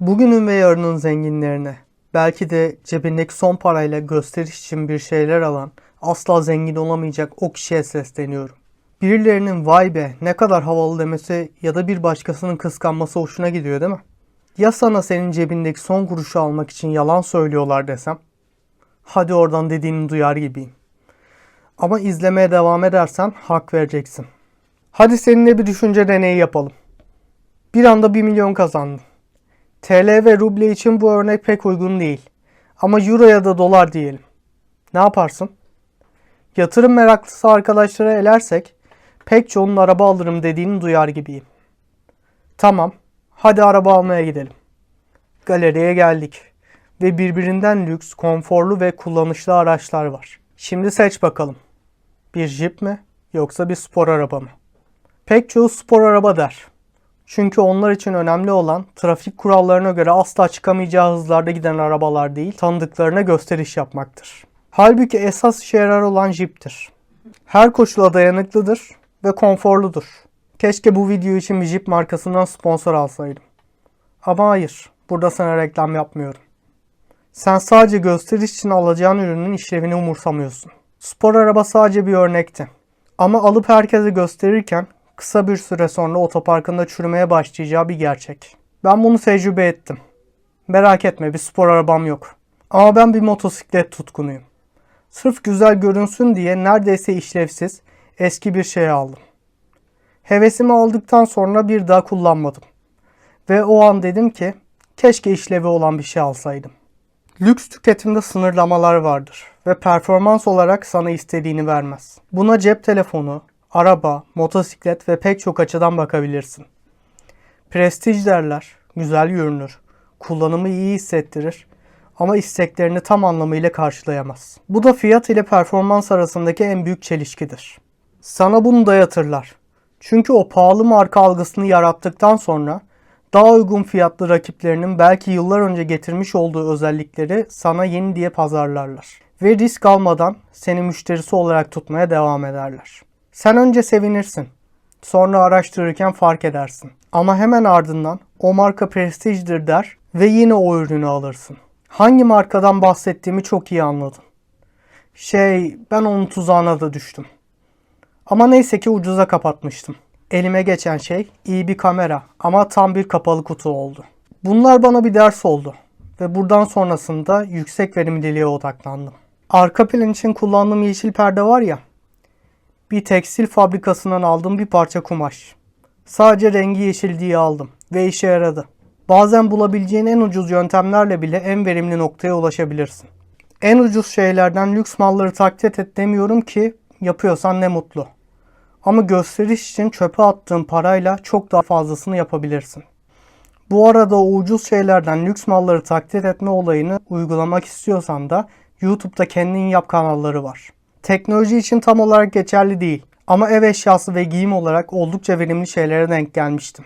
Bugünün ve yarının zenginlerine, belki de cebindeki son parayla gösteriş için bir şeyler alan, asla zengin olamayacak o kişiye sesleniyorum. Birilerinin vay be ne kadar havalı demesi ya da bir başkasının kıskanması hoşuna gidiyor değil mi? Ya sana senin cebindeki son kuruşu almak için yalan söylüyorlar desem? Hadi oradan dediğini duyar gibiyim. Ama izlemeye devam edersen hak vereceksin. Hadi seninle bir düşünce deneyi yapalım. Bir anda 1 milyon kazandın. TL ve ruble için bu örnek pek uygun değil. Ama euro ya da dolar diyelim. Ne yaparsın? Yatırım meraklısı arkadaşlara elersek pek çoğunun araba alırım dediğini duyar gibiyim. Tamam, hadi araba almaya gidelim. Galeriye geldik ve birbirinden lüks, konforlu ve kullanışlı araçlar var. Şimdi seç bakalım. Bir jip mi yoksa bir spor araba mı? Pek çoğu spor araba der. Çünkü onlar için önemli olan trafik kurallarına göre asla çıkamayacağı hızlarda giden arabalar değil, tanıdıklarına gösteriş yapmaktır. Halbuki esas işe yarar olan jiptir. Her koşula dayanıklıdır ve konforludur. Keşke bu video için bir jip markasından sponsor alsaydım. Ama hayır, burada sana reklam yapmıyorum. Sen sadece gösteriş için alacağın ürünün işlevini umursamıyorsun. Spor araba sadece bir örnekti. Ama alıp herkese gösterirken kısa bir süre sonra otoparkında çürümeye başlayacağı bir gerçek. Ben bunu tecrübe ettim. Merak etme, bir spor arabam yok. Ama ben bir motosiklet tutkunuyum. Sırf güzel görünsün diye neredeyse işlevsiz, eski bir şey aldım. Hevesimi aldıktan sonra bir daha kullanmadım. Ve o an dedim ki, keşke işlevi olan bir şey alsaydım. Lüks tüketimde sınırlamalar vardır ve performans olarak sana istediğini vermez. Buna cep telefonu, araba, motosiklet ve pek çok açıdan bakabilirsin. Prestij derler, güzel görünür, kullanımı iyi hissettirir ama isteklerini tam anlamıyla karşılayamaz. Bu da fiyat ile performans arasındaki en büyük çelişkidir. Sana bunu dayatırlar. Çünkü o pahalı marka algısını yarattıktan sonra daha uygun fiyatlı rakiplerinin belki yıllar önce getirmiş olduğu özellikleri sana yeni diye pazarlarlar. Ve risk almadan seni müşterisi olarak tutmaya devam ederler. Sen önce sevinirsin. Sonra araştırırken fark edersin. Ama hemen ardından o marka prestijdir der ve yine o ürünü alırsın. Hangi markadan bahsettiğimi çok iyi anladın. Ben onun tuzağına da düştüm. Ama neyse ki ucuza kapatmıştım. Elime geçen şey iyi bir kamera ama tam bir kapalı kutu oldu. Bunlar bana bir ders oldu ve buradan sonrasında yüksek verimliliğe odaklandım. Arka plan için kullandığım yeşil perde var ya, bir tekstil fabrikasından aldığım bir parça kumaş. Sadece rengi yeşil diye aldım ve işe yaradı. Bazen bulabileceğin en ucuz yöntemlerle bile en verimli noktaya ulaşabilirsin. En ucuz şeylerden lüks malları taklit et demiyorum ki, yapıyorsan ne mutlu. Ama gösteriş için çöpe attığın parayla çok daha fazlasını yapabilirsin. Bu arada o ucuz şeylerden lüks malları taklit etme olayını uygulamak istiyorsan da YouTube'da kendin yap kanalları var. Teknoloji için tam olarak geçerli değil ama ev eşyası ve giyim olarak oldukça verimli şeylere denk gelmiştim.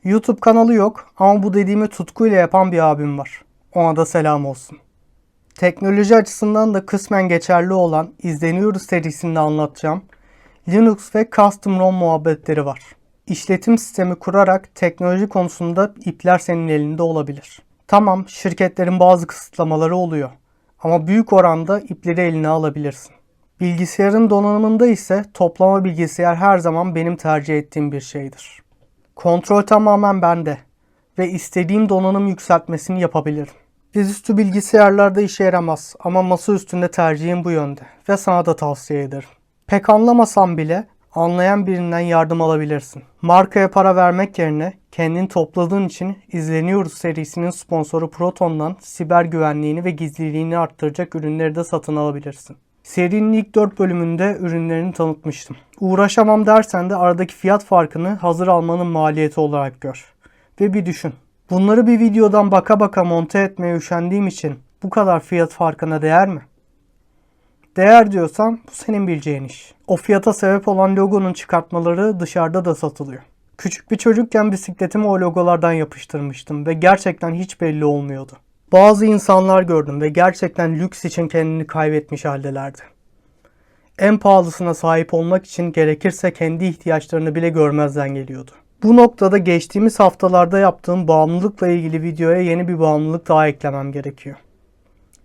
YouTube kanalı yok ama bu dediğimi tutkuyla yapan bir abim var. Ona da selam olsun. Teknoloji açısından da kısmen geçerli olan İzleniyoruz serisinde anlatacağım Linux ve Custom ROM muhabbetleri var. İşletim sistemi kurarak teknoloji konusunda ipler senin elinde olabilir. Tamam, şirketlerin bazı kısıtlamaları oluyor ama büyük oranda ipleri eline alabilirsin. Bilgisayarın donanımında ise toplama bilgisayar her zaman benim tercih ettiğim bir şeydir. Kontrol tamamen bende ve istediğim donanım yükseltmesini yapabilirim. Dizüstü bilgisayarlarda işe yaramaz ama masa üstünde tercihim bu yönde ve sana da tavsiye ederim. Pek anlamasam bile anlayan birinden yardım alabilirsin. Markaya para vermek yerine kendin topladığın için İzleniyoruz serisinin sponsoru Proton'dan siber güvenliğini ve gizliliğini arttıracak ürünleri de satın alabilirsin. Serinin ilk 4 bölümünde ürünlerini tanıtmıştım. Uğraşamam dersen de aradaki fiyat farkını hazır almanın maliyeti olarak gör. Ve bir düşün. Bunları bir videodan baka baka monte etmeye üşendiğim için bu kadar fiyat farkına değer mi? Değer diyorsan bu senin bileceğin iş. O fiyata sebep olan logonun çıkartmaları dışarıda da satılıyor. Küçük bir çocukken bisikletimi o logolardan yapıştırmıştım ve gerçekten hiç belli olmuyordu. Bazı insanlar gördüm ve gerçekten lüks için kendini kaybetmiş haldelerdi. En pahalısına sahip olmak için gerekirse kendi ihtiyaçlarını bile görmezden geliyordu. Bu noktada geçtiğimiz haftalarda yaptığım bağımlılıkla ilgili videoya yeni bir bağımlılık daha eklemem gerekiyor.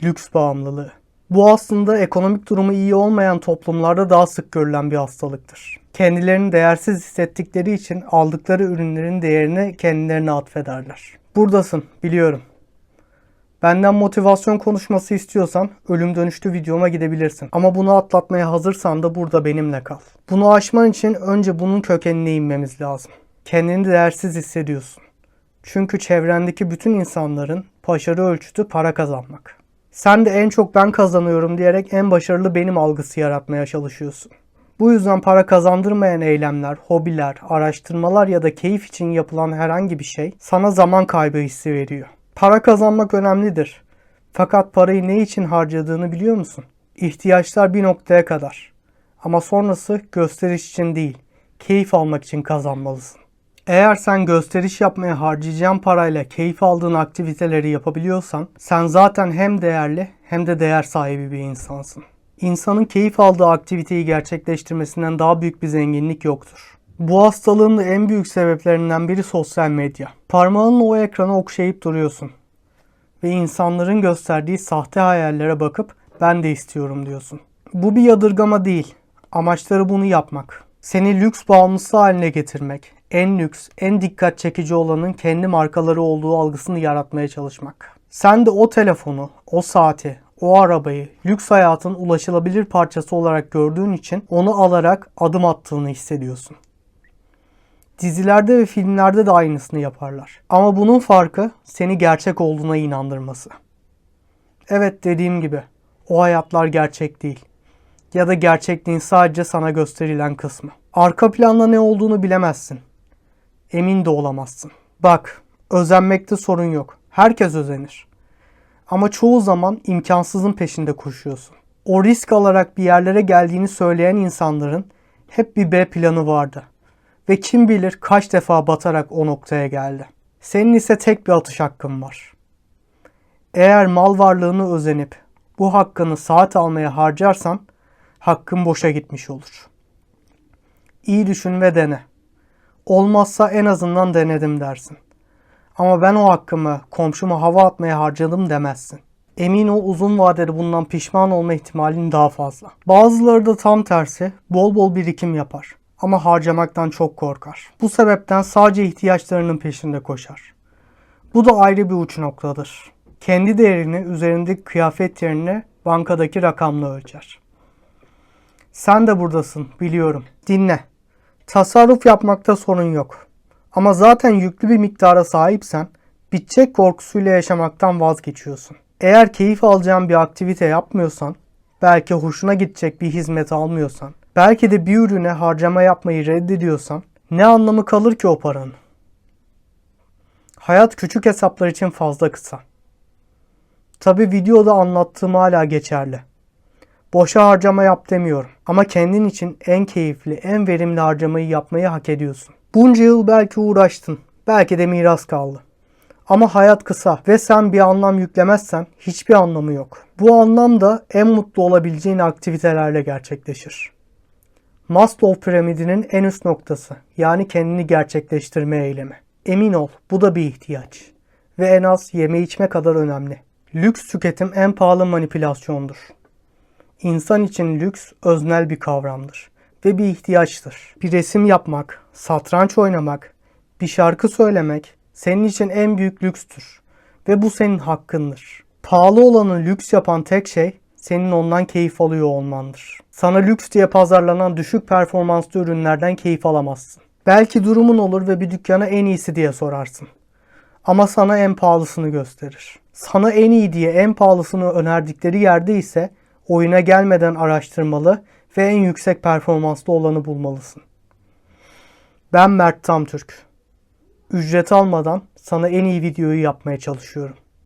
Lüks bağımlılığı. Bu aslında ekonomik durumu iyi olmayan toplumlarda daha sık görülen bir hastalıktır. Kendilerini değersiz hissettikleri için aldıkları ürünlerin değerini kendilerine atfederler. Buradasın, biliyorum. Benden motivasyon konuşması istiyorsan ölüm dönüşlü videoma gidebilirsin. Ama bunu atlatmaya hazırsan da burada benimle kal. Bunu aşman için önce bunun kökenine inmemiz lazım. Kendini değersiz hissediyorsun. Çünkü çevrendeki bütün insanların başarı ölçütü para kazanmak. Sen de en çok ben kazanıyorum diyerek en başarılı benim algısı yaratmaya çalışıyorsun. Bu yüzden para kazandırmayan eylemler, hobiler, araştırmalar ya da keyif için yapılan herhangi bir şey sana zaman kaybı hissi veriyor. Para kazanmak önemlidir. Fakat parayı ne için harcadığını biliyor musun? İhtiyaçlar bir noktaya kadar. Ama sonrası gösteriş için değil, keyif almak için kazanmalısın. Eğer sen gösteriş yapmaya harcayacağın parayla keyif aldığın aktiviteleri yapabiliyorsan, sen zaten hem değerli hem de değer sahibi bir insansın. İnsanın keyif aldığı aktiviteyi gerçekleştirmesinden daha büyük bir zenginlik yoktur. Bu hastalığın da en büyük sebeplerinden biri sosyal medya. Parmağınla o ekrana okşayıp duruyorsun. Ve insanların gösterdiği sahte hayallere bakıp ben de istiyorum diyorsun. Bu bir yadırgama değil. Amaçları bunu yapmak. Seni lüks bağımlısı haline getirmek. En lüks, en dikkat çekici olanın kendi markaları olduğu algısını yaratmaya çalışmak. Sen de o telefonu, o saati, o arabayı lüks hayatın ulaşılabilir parçası olarak gördüğün için onu alarak adım attığını hissediyorsun. Dizilerde ve filmlerde de aynısını yaparlar. Ama bunun farkı seni gerçek olduğuna inandırması. Evet, dediğim gibi o hayatlar gerçek değil. Ya da gerçekliğin sadece sana gösterilen kısmı. Arka planda ne olduğunu bilemezsin. Emin de olamazsın. Bak, özenmekte sorun yok. Herkes özenir. Ama çoğu zaman imkansızın peşinde koşuyorsun. O risk alarak bir yerlere geldiğini söyleyen insanların hep bir B planı vardı. Ve kim bilir kaç defa batarak o noktaya geldi. Senin ise tek bir atış hakkın var. Eğer mal varlığını özenip bu hakkını saat almaya harcarsan hakkın boşa gitmiş olur. İyi düşün ve dene. Olmazsa en azından denedim dersin. Ama ben o hakkımı komşuma hava atmaya harcadım demezsin. Emin ol, uzun vadede bundan pişman olma ihtimalin daha fazla. Bazıları da tam tersi bol bol birikim yapar. Ama harcamaktan çok korkar. Bu sebepten sadece ihtiyaçlarının peşinde koşar. Bu da ayrı bir uç noktadır. Kendi değerini üzerindeki kıyafet yerine bankadaki rakamla ölçer. Sen de buradasın, biliyorum. Dinle. Tasarruf yapmakta sorun yok. Ama zaten yüklü bir miktara sahipsen bitecek korkusuyla yaşamaktan vazgeçiyorsun. Eğer keyif alacağın bir aktivite yapmıyorsan, belki hoşuna gidecek bir hizmet almıyorsan, belki de bir ürüne harcama yapmayı reddediyorsan ne anlamı kalır ki o paranın? Hayat küçük hesaplar için fazla kısa. Tabi videoda anlattığım hala geçerli. Boşa harcama yap demiyorum ama kendin için en keyifli, en verimli harcamayı yapmayı hak ediyorsun. Bunca yıl belki uğraştın, belki de miras kaldı. Ama hayat kısa ve sen bir anlam yüklemezsen hiçbir anlamı yok. Bu anlam da en mutlu olabileceğin aktivitelerle gerçekleşir. Maslow piramidinin en üst noktası, yani kendini gerçekleştirme eylemi. Emin ol, bu da bir ihtiyaç. Ve en az yeme içme kadar önemli. Lüks tüketim en pahalı manipülasyondur. İnsan için lüks öznel bir kavramdır ve bir ihtiyaçtır. Bir resim yapmak, satranç oynamak, bir şarkı söylemek senin için en büyük lükstür ve bu senin hakkındır. Pahalı olanı lüks yapan tek şey senin ondan keyif alıyor olmandır. Sana lüks diye pazarlanan düşük performanslı ürünlerden keyif alamazsın. Belki durumun olur ve bir dükkana en iyisi diye sorarsın. Ama sana en pahalısını gösterir. Sana en iyi diye en pahalısını önerdikleri yerde ise oyuna gelmeden araştırmalı ve en yüksek performanslı olanı bulmalısın. Ben Mert Tamtürk. Ücret almadan sana en iyi videoyu yapmaya çalışıyorum.